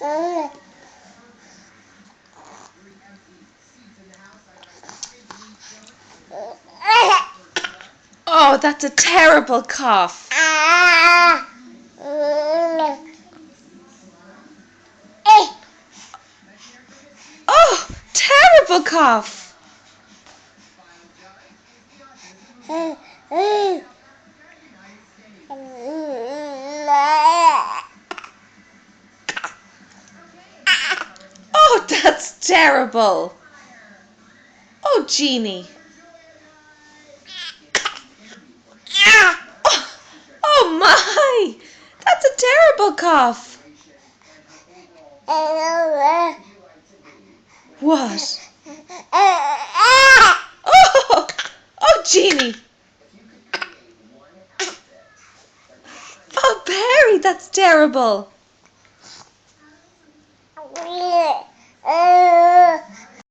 Oh, that's a terrible cough. Oh, terrible cough. Oh, that's terrible. Oh, Jeannie. Oh, oh my. That's a terrible cough. What? Oh, oh, Jeannie. Oh, Perry, that's terrible.